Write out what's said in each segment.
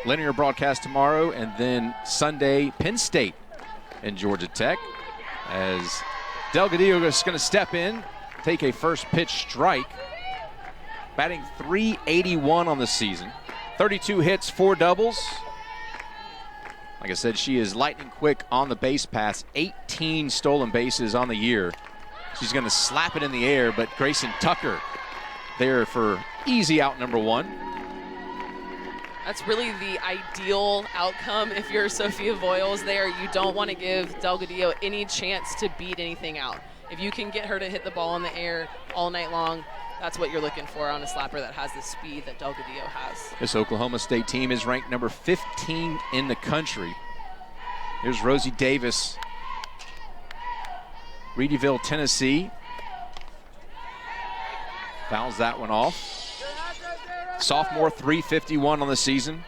linear broadcast tomorrow, and then Sunday, Penn State and Georgia Tech, as Delgadillo is going to step in, take a first pitch strike, batting .381 on the season, 32 hits, 4 doubles. Like I said, she is lightning quick on the base pass, 18 stolen bases on the year. She's going to slap it in the air, but Grayson Tucker there for easy out number 1. That's really the ideal outcome if you're Sophia Voiles there. You don't want to give Delgadillo any chance to beat anything out. If you can get her to hit the ball in the air all night long, that's what you're looking for on a slapper that has the speed that Delgadillo has. This Oklahoma State team is ranked number 15 in the country. Here's Rosie Davis, Reedyville, Tennessee. Fouls that one off. Sophomore, .351 on the season.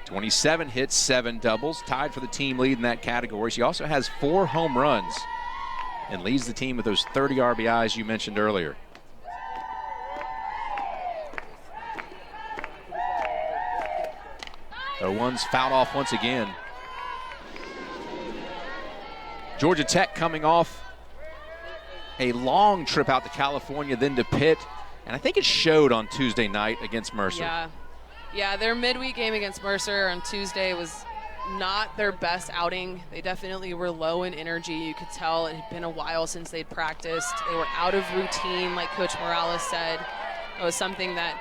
27 hits, 7 doubles. Tied for the team lead in that category. She also has 4 home runs and leads the team with those 30 RBIs you mentioned earlier. The one's fouled off once again. Georgia Tech coming off a long trip out to California, then to Pitt. And I think it showed on Tuesday night against Mercer. Yeah, their midweek game against Mercer on Tuesday was not their best outing. They definitely were low in energy. You could tell it had been a while since they'd practiced. They were out of routine, like Coach Morales said. It was something that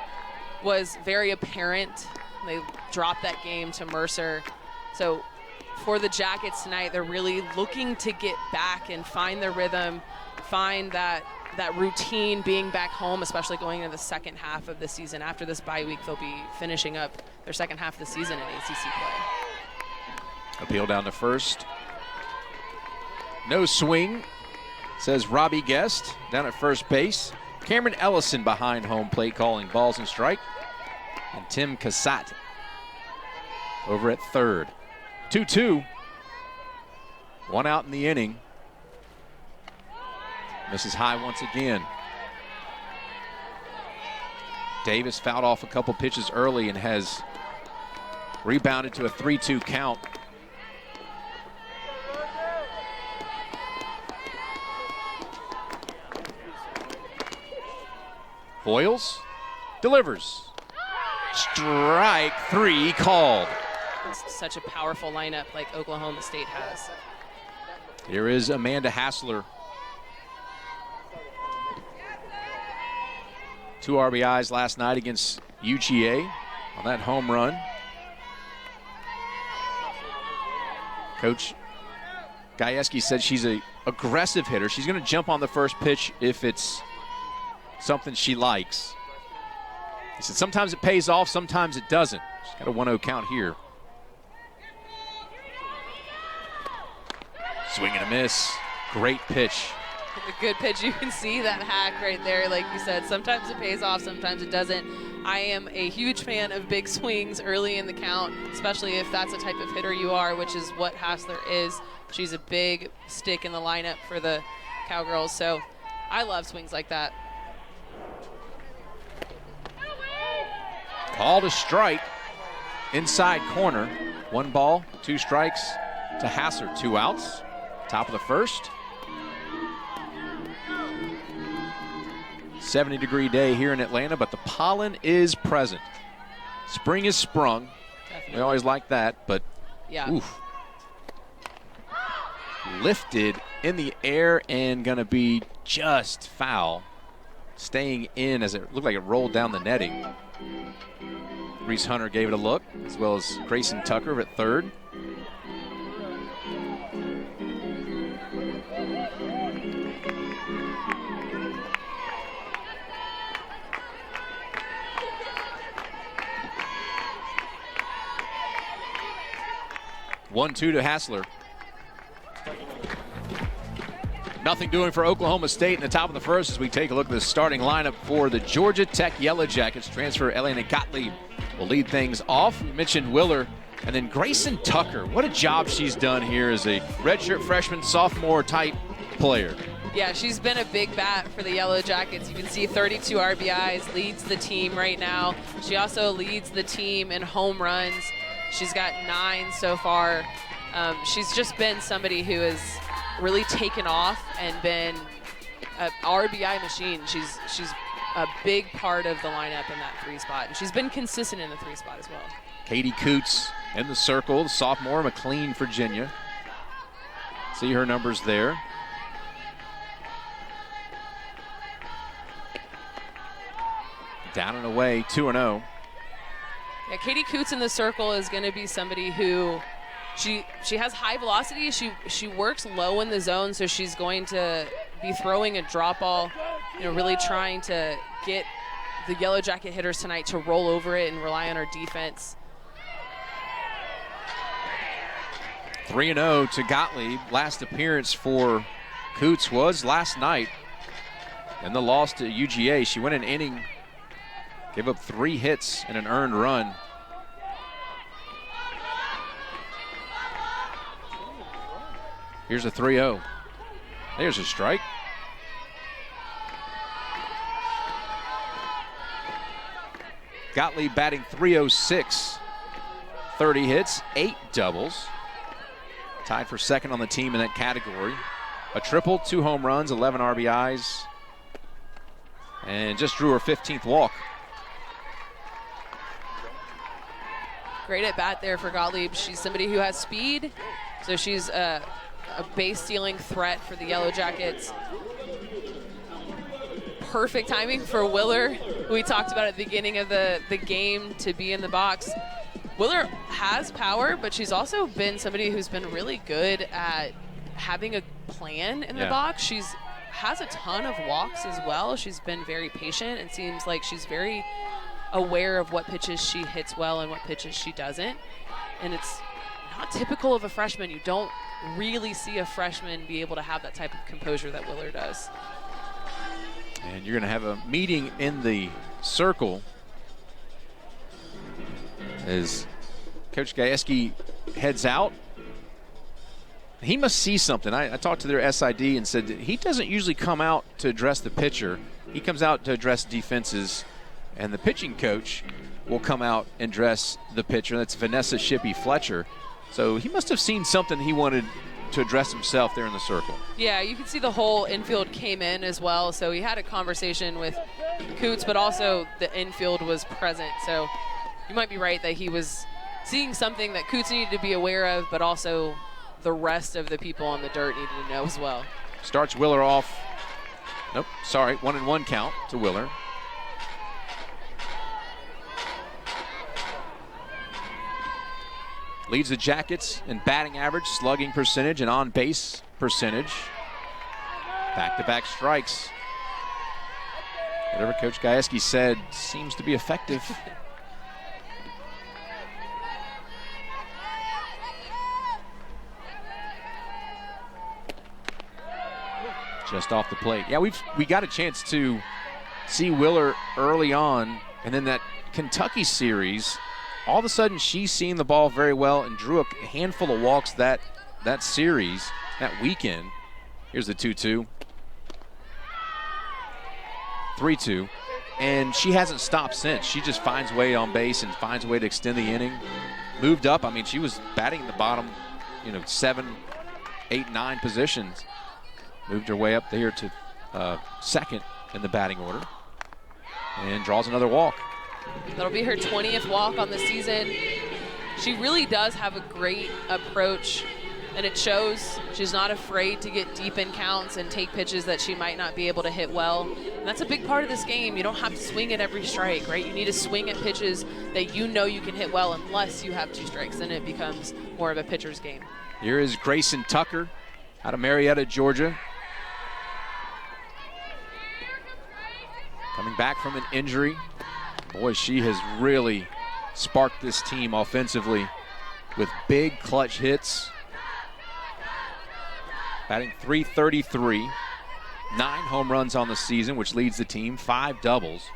was very apparent. They dropped that game to Mercer. So for the Jackets tonight, they're really looking to get back and find their rhythm, find that routine being back home, especially going into the second half of the season. After this bye week, they'll be finishing up their second half of the season in ACC play. Appeal down to first. No swing, says Robbie Guest down at first base. Cameron Ellison behind home plate calling balls and strike. And Tim Cassatt over at third. 2-2. 1 out in the inning. Misses high once again. Davis fouled off a couple pitches early and has rebounded to a 3-2 count. Voiles delivers. Strike 3 called. It's such a powerful lineup like Oklahoma State has. Here is Amanda Hassler. 2 RBIs last night against UGA on that home run. Coach Gajewski said she's an aggressive hitter. She's going to jump on the first pitch if it's something she likes. He said sometimes it pays off, sometimes it doesn't. She's got a 1-0 count here. Swing and a miss. Great pitch. A good pitch. You can see that hack right there. Like you said, sometimes it pays off, sometimes it doesn't. I am a huge fan of big swings early in the count, especially if that's the type of hitter you are, which is what Hassler is. She's a big stick in the lineup for the Cowgirls, so I love swings like that. Called a strike, inside corner. 1 ball, 2 strikes to Hassler, 2 outs. Top of the first. 70-degree day here in Atlanta, but the pollen is present. Spring is sprung. Definitely. We always like that, but yeah. Oof. Lifted in the air and gonna be just foul. Staying in as it looked like it rolled down the netting. Reese Hunter gave it a look, as well as Grayson Tucker at third. One-two to Hassler. Nothing doing for Oklahoma State in the top of the first as we take a look at the starting lineup for the Georgia Tech Yellow Jackets. Transfer Elena Gottlieb will lead things off. We mentioned Willer, and then Grayson Tucker. What a job she's done here as a redshirt freshman, sophomore type player. Yeah, she's been a big bat for the Yellow Jackets. You can see 32 RBIs, leads the team right now. She also leads the team in home runs. She's got 9 so far. She's just been somebody who has really taken off and been an RBI machine. She's a big part of the lineup in that 3 spot, and she's been consistent in the 3 spot as well. Katie Coots in the circle, the sophomore, McLean, Virginia. See her numbers there. Down and away, 2-0. Yeah, Katie Coots in the circle is going to be somebody who she has high velocity. She works low in the zone, so she's going to be throwing a drop ball, really trying to get the Yellow Jacket hitters tonight to roll over it and rely on her defense. 3-0 to Gottlieb. Last appearance for Coots was last night. And the loss to UGA. She went an inning, gave up 3 hits and an earned run. Here's a 3-0. There's a strike. Gottlieb batting .306. 30 hits, 8 doubles. Tied for second on the team in that category. A triple, 2 home runs, 11 RBIs. And just drew her 15th walk. Great at bat there for Gottlieb. She's somebody who has speed, so she's a base stealing threat for the Yellow Jackets. Perfect timing for Willer, who we talked about at the beginning of the game, to be in the box. Willer has power, but she's also been somebody who's been really good at having a plan in the box. She's has a ton of walks as well. She's been very patient and seems like she's very aware of what pitches she hits well and what pitches she doesn't. And it's not typical of a freshman. You don't really see a freshman be able to have that type of composure that Willer does. And you're going to have a meeting in the circle as Coach Gajewski heads out. He must see something. I talked to their SID and said that he doesn't usually come out to address the pitcher. He comes out to address defenses, and the pitching coach will come out and address the pitcher. That's Vanessa Shippey Fletcher. So he must have seen something he wanted to address himself there in the circle. Yeah, you can see the whole infield came in as well. So he had a conversation with Coots, but also the infield was present. So you might be right that he was seeing something that Coots needed to be aware of, but also the rest of the people on the dirt needed to know as well. Starts Willer off. Nope, sorry, 1-1 count to Willer. Leads the Jackets in batting average, slugging percentage, and on-base percentage. Back-to-back strikes. Whatever Coach Gajewski said seems to be effective. Just off the plate. Yeah, we got a chance to see Willer early on, and then that Kentucky series, all of a sudden she's seeing the ball very well and drew a handful of walks that series, that weekend. Here's the 2-2. 3-2. And she hasn't stopped since. She just finds way on base and finds a way to extend the inning. Moved up. I mean, she was batting in the bottom, 7, 8, 9 positions. Moved her way up there to second in the batting order and draws another walk. That'll be her 20th walk on the season. She really does have a great approach, and it shows. She's not afraid to get deep in counts and take pitches that she might not be able to hit well. And that's a big part of this game. You don't have to swing at every strike, right? You need to swing at pitches that you know you can hit well unless you have 2 strikes. Then it becomes more of a pitcher's game. Here is Grayson Tucker out of Marietta, Georgia. Coming back from an injury. Boy, she has really sparked this team offensively with big clutch hits. Batting .333, 9 home runs on the season, which leads the team, 5 doubles.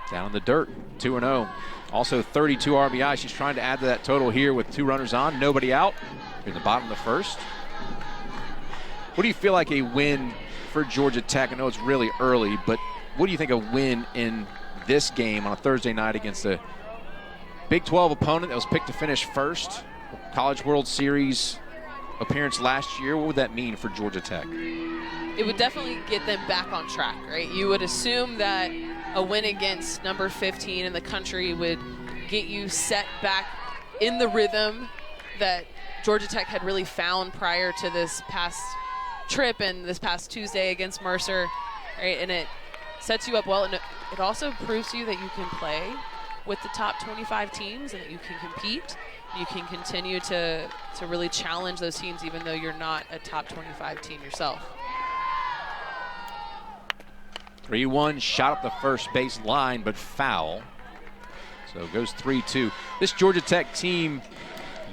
Down in the dirt, 2-0. Also 32 RBI. She's trying to add to that total here with 2 runners on, nobody out. Here in the bottom of the first. What do you feel like a win for Georgia Tech? I know it's really early, but what do you think a win in this game on a Thursday night against a Big 12 opponent that was picked to finish first, College World Series appearance last year? What would that mean for Georgia Tech? It would definitely get them back on track, right? You would assume that a win against number 15 in the country would get you set back in the rhythm that Georgia Tech had really found prior to this past trip and this past Tuesday against Mercer, right? And it sets you up well, and it also proves to you that you can play with the top 25 teams and that you can compete. You can continue to really challenge those teams even though you're not a top 25 team yourself. 3-1, shot up the first base line, but foul. So it goes 3-2. This Georgia Tech team,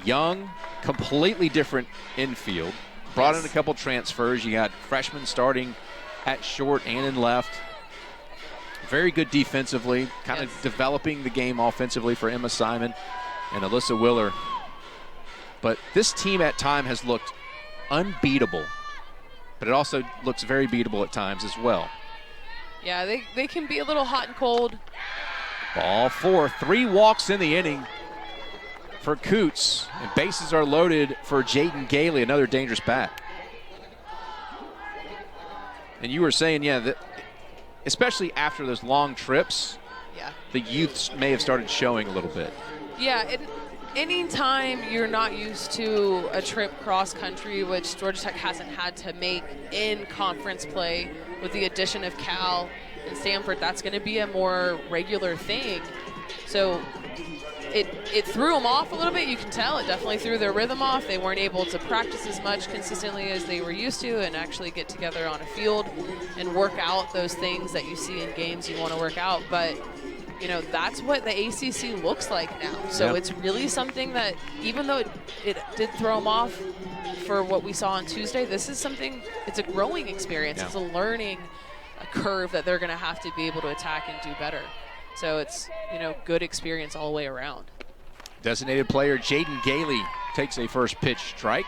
young, completely different infield. Brought in a couple transfers. You got freshmen starting at short and in left. Very good defensively, kind of developing the game offensively for Emma Simon and Alyssa Willer. But this team at time has looked unbeatable, but it also looks very beatable at times as well. Yeah, they can be a little hot and cold. Ball 4, 3 walks in the inning for Coots, and bases are loaded for Jaden Gailey, another dangerous bat. And you were saying, yeah, that especially after those long trips, the youths may have started showing a little bit. Yeah, anytime you're not used to a trip cross country, which Georgia Tech hasn't had to make in conference play with the addition of Cal and Stanford, that's going to be a more regular thing. So it threw them off a little bit. You can tell it definitely threw their rhythm off. They weren't able to practice as much consistently as they were used to and actually get together on a field and work out those things that you see in games you want to work out. But you know, that's what the ACC looks like now. So it's really something that, even though it did throw them off for what we saw on Tuesday, this is something, it's a growing experience. It's a learning curve that they're going to have to be able to attack and do better. So it's, you know, good experience all the way around. Designated player Jaden Gailey takes a first pitch strike.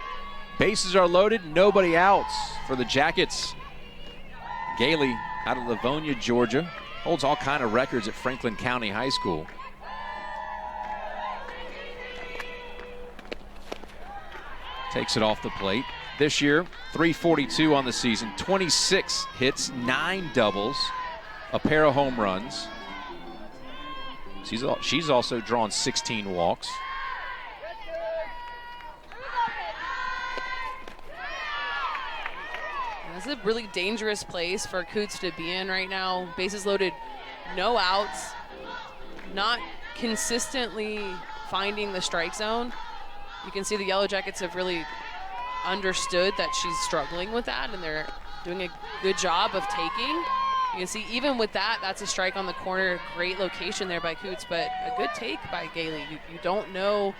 Bases are loaded, nobody outs for the Jackets. Gailey out of Livonia, Georgia. Holds all kind of records at Franklin County High School. Takes it off the plate. This year, .342 on the season, 26 hits, 9 doubles, a pair of home runs. She's also drawn 16 walks. This is a really dangerous place for Coots to be in right now. Bases loaded, no outs, not consistently finding the strike zone. You can see the Yellow Jackets have really understood that she's struggling with that, and they're doing a good job of taking. You can see even with that, that's a strike on the corner. Great location there by Coots, but a good take by Gailey. You don't know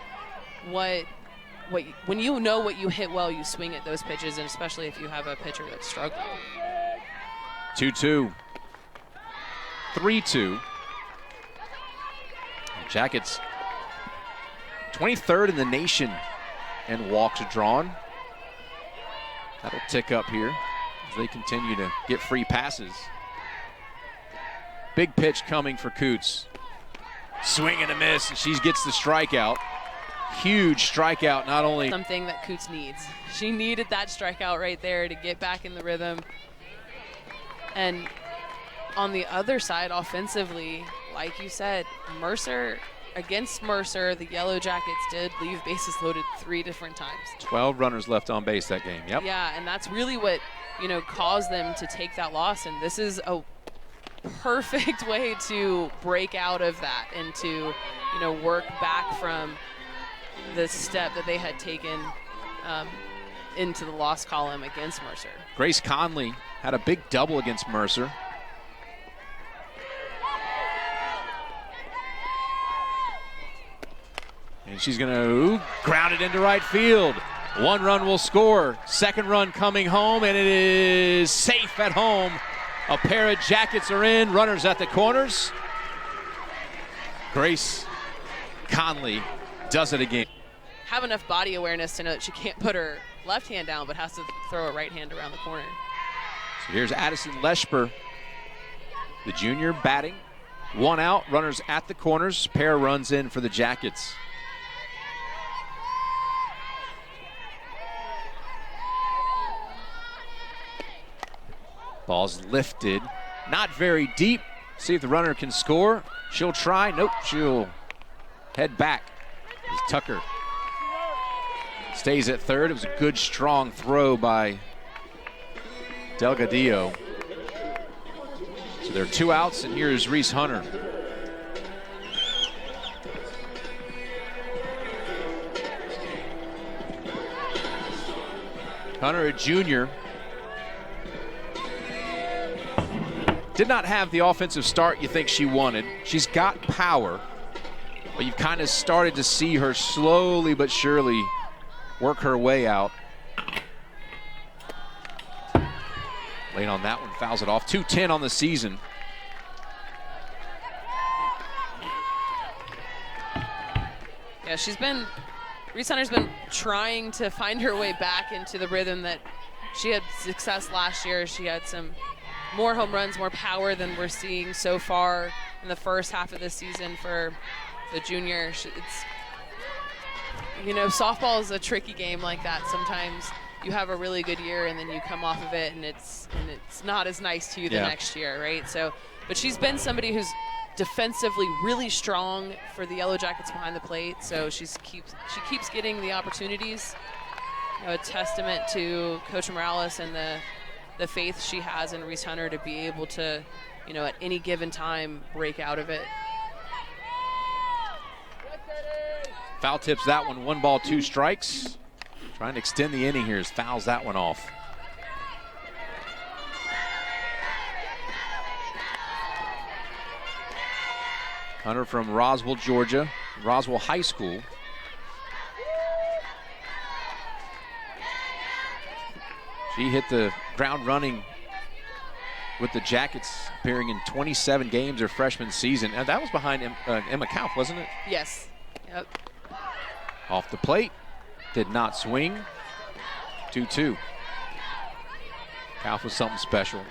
when you know what you hit well, you swing at those pitches, and especially if you have a pitcher that's struggling. 2-2. 3-2. Jackets 23rd in the nation in walks drawn. That'll tick up here as they continue to get free passes. Big pitch coming for Coots. Swing and a miss, and she gets the strikeout. Huge strikeout, not only. Something that Coots needs. She needed that strikeout right there to get back in the rhythm. And on the other side, offensively, like you said, against Mercer, the Yellow Jackets did leave bases loaded 3 different times. 12 runners left on base that game, yep. Yeah, and that's really what, you know, caused them to take that loss, and this is a perfect way to break out of that and to, you know, work back from the step that they had taken into the loss column against Mercer. Grace Conley had a big double against Mercer. And she's going to ground it into right field. 1 run will score. 2nd run coming home, and it is safe at home. A pair of Jackets are in. Runners at the corners. Grace Conley does it again. Have enough body awareness to know that she can't put her left hand down, but has to throw her right hand around the corner. Here's Addison Leshper, the junior, batting. 1 out, runners at the corners. Pair runs in for the Jackets. Ball's lifted, not very deep. See if the runner can score. She'll try. Nope, she'll head back as Tucker stays at third. It was a good, strong throw by Delgadillo. So there are 2 outs, and here's Reese Hunter. Hunter, a junior, did not have the offensive start you think she wanted. She's got power, but you've kind of started to see her slowly but surely work her way out. Late on that one, fouls it off. 210 on the season. Yeah, Reese Hunter's been trying to find her way back into the rhythm that she had success last year. She had some more home runs, more power than we're seeing so far in the first half of the season for the junior. Softball is a tricky game like that. Sometimes you have a really good year and then you come off of it and it's not as nice to you the next year, right? So, but she's been somebody who's defensively really strong for the Yellow Jackets behind the plate. So she keeps getting the opportunities. A testament to Coach Morales and the faith she has in Reese Hunter to be able to, at any given time break out of it. Foul tips that one. 1 ball, 2 strikes. Trying to extend the inning here as fouls that one off. Hunter from Roswell, Georgia, Roswell High School. She hit the ground running with the Jackets, appearing in 27 games her freshman season. And that was behind Emma Kauf, wasn't it? Yes. Yep. Off the plate, did not swing. 2-2. Kauf was something special.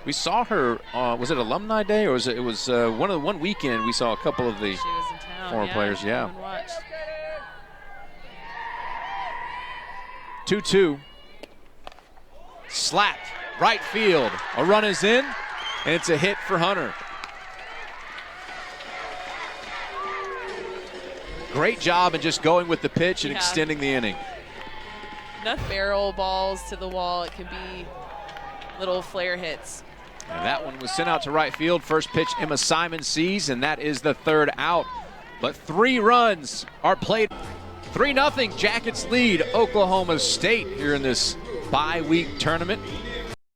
We saw her, was it Alumni Day, or it was one weekend we saw a couple of the she was in town, former players, yeah. 2-2. Slapped, right field. A run is in, and it's a hit for Hunter. Great job in just going with the pitch and extending the inning. Enough barrel balls to the wall. It can be little flare hits. And that one was sent out to right field. First pitch Emma Simon sees, and that is the 3rd out. But 3 runs are played. 3-0 Jackets lead Oklahoma State here in this bye-week tournament.